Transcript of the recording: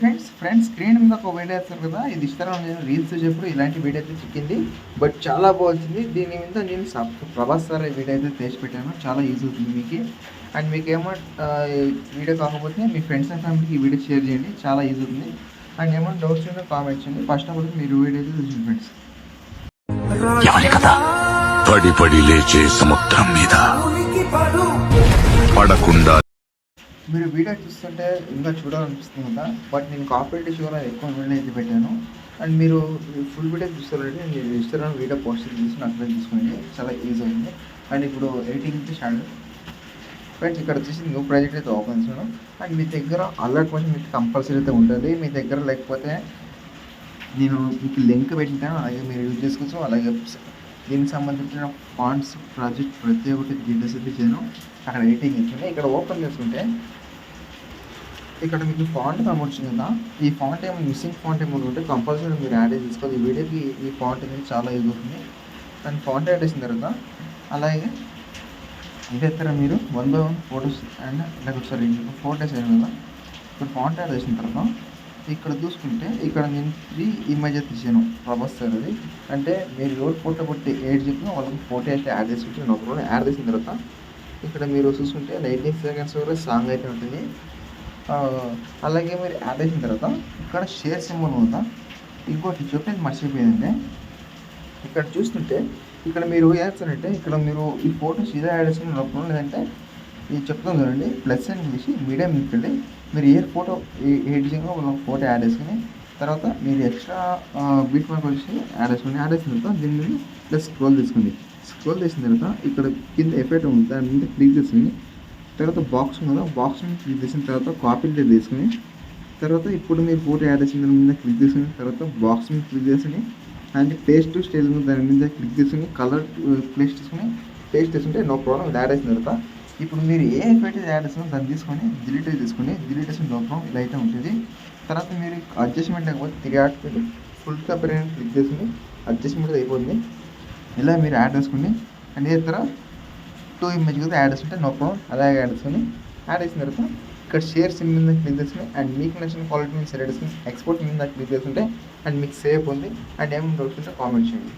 Friends screen మీద ఒక video వేస్తారు కదా, ఇది ఇస్తారా నేను రీల్స్ చెప్పినప్పుడు ఇలాంటి వీడియో అయితే చిక్కింది. బట్ చాలా బాగుంది. దీని మీద నేను ప్రభాస్ సార్ వీడియో అయితే చేసి పెట్టాను. చాలా యూజ్ అవుతుంది మీకు. అండ్ మీకు ఏమో వీడియో కాకపోతే మీ ఫ్రెండ్స్ అండ్ ఫ్యామిలీకి ఈ వీడియో షేర్ చేయండి, చాలా యూజ్ అవుతుంది. అండ్ ఏమైనా డౌట్స్ ఉంటే కామెంట్ చేయండి. ఫస్ట్ ఆఫ్ ఆల్ మీరు వీడియో అయితే చూసింది ఫ్రెండ్స్. పడి పడి లేచే సముద్రం మీద పడకుండా మీరు వీడియో చూస్తుంటే ఇంకా చూడాలనిపిస్తుంది కదా, బట్ నేను కాపరేట్ ఇష్యూలో ఎక్కువ వీడియో అయితే పెట్టాను. అండ్ మీరు ఫుల్ వీడియో చూస్తారంటే మీరు ఇన్స్టాగ్రామ్ వీడియో పోస్ట్ చేసి నాకు తీసుకోండి, చాలా ఈజీ అయింది. అండ్ ఇప్పుడు ఎడిటింగ్ స్టాండ్ ఫ్రెండ్స్ ఇక్కడ వచ్చేసి న్యూ ప్రాజెక్ట్ అయితే ఓపెన్ చేయడం. అండ్ మీ దగ్గర అలర్ట్ కొంచెం మీకు కంపల్సరీ అయితే ఉంటుంది. మీ దగ్గర లేకపోతే నేను మీకు లింక్ పెట్టింటాను, అలాగే మీరు యూజ్ చేసుకోవచ్చు. అలాగే దీనికి సంబంధించిన ఫాంట్స్ ప్రాజెక్ట్ ప్రతి ఒక్కటి డీటెయిల్స్ అయితే చేయను. అక్కడ ఎడిటింగ్ ఇచ్చింది. ఇక్కడ ఓపెన్ చేసుకుంటే ఇక్కడ మీకు ఫాంట్ కనబడుతుంది కదా, ఈ ఫాంట్ ఏమైనా మిస్సింగ్ ఫాంట్ ఏమైనా ఉంటే కంపల్సరీ మీరు యాడ్ చేసుకోవాలి. ఈ వీడియోకి ఈ ఫాంట్ అనేది చాలా యూజ్ అవుతుంది. అండ్ ఫాంట్ యాడ్ చేసిన తర్వాత అలాగే ఇదే తర్వాత మీరు 1 by 1 ఫోటోస్ అండ్ నాకు ఒకసారి ఫోటోస్ అయ్యాను కదా. ఇప్పుడు ఫాంట్ యాడ్ చేసిన తర్వాత ఇక్కడ చూసుకుంటే ఇక్కడ నేను 3 ఇమేజెస్ తీసాను ప్రభాస్ సార్ అది. అంటే మీరు ఎవరు ఫోటో కొట్టి ఏడ్ చెప్పినా వాళ్ళకి ఫోటో అయితే యాడ్ చేసుకుంటే నేను ఒకరోజు యాడ్ చేసిన తర్వాత ఇక్కడ మీరు చూసుకుంటే 19 seconds వరకు సాంగ్ అయితే ఉంటుంది. అలాగే మీరు యాడ్ చేసిన తర్వాత ఇక్కడ షేర్ సింబల్ ఉందా, ఇంకోటి చెప్పేది మర్చిపోయిందంటే ఇక్కడ చూస్తుంటే ఇక్కడ మీరు ఏం చేస్తారంటే ఇక్కడ మీరు ఈ ఫోటోస్ ఇదే యాడ్ చేసుకుని లేదంటే ఇది చెప్తాను చూడండి, ప్లస్ అని చేసి మీడియం తీసుకెళ్ళి మీరు ఏ ఫోటో ఎడిటింగ్లో వాళ్ళ ఫోటో యాడ్ చేసుకుని తర్వాత మీరు ఎక్స్ట్రా బీట్ మార్క్ వచ్చి యాడ్ చేసుకుని యాడ్ చేసిన తర్వాత దీని మీద ప్లస్ స్క్రోల్ తీసుకోండి. స్క్రోల్ చేసిన తర్వాత ఇక్కడ కింద ఎఫెక్ట్ ఉంది, దాని మీద క్లిక్ చేసుకుని తర్వాత బాక్స్ ఉంది కదా, బాక్స్ని క్లిక్ చేసిన తర్వాత కాపీ తీసుకుని తర్వాత ఇప్పుడు మీరు ఫోటో యాడ్ చేసిన దాని మీద క్లిక్ చేసుకుని తర్వాత బాక్స్ మీద క్లిక్ చేసుకుని అండ్ పేస్ట్ స్టైల్ దాని మీద క్లిక్ చేసుకుని కలర్ ప్లేస్ చేసుకుని పేస్ట్ చేసుకుంటే నో ప్రాబ్లం. ఇది యాడ్ చేసిన తర్వాత ఇప్పుడు మీరు ఏ ఎఫెక్ట్ యాడ్ చేస్తున్నా దాన్ని తీసుకొని డిలీట్ చేసుకుని డిలీట్ చేసిన నో ప్రాబ్లం ఇలా అయితే ఉంటుంది. తర్వాత మీరు అడ్జస్ట్మెంట్ లేకపోతే 3 డాట్స్ పెట్టి ఫుల్ కపర్ క్లిక్ చేసుకుని అడ్జస్ట్మెంట్ అయిపోతుంది. ఇలా మీరు యాడ్ చేసుకుని అండ్ ఏ తర్వాత 2 ఇమేజ్ కదా యాడ్ చేసుకుంటే నో ప్రాబ్లం. అలాగే యాడ్ చేసుకుని యాడ్ చేసిన తర్వాత ఇక్కడ షేర్ సిమ్ మీద క్లిక్ చేసుకుని అండ్ మీకు నచ్చిన క్వాలిటీ మీద సెలెక్ట్ చేసుకుని ఎక్స్పోర్ట్ మీద క్లిక్ చేసుకుంటే అండ్ మీకు సేఫ్ ఉంది. అండ్ ఏమైనా డౌట్స్ ఉంటే కామెంట్ చేయండి.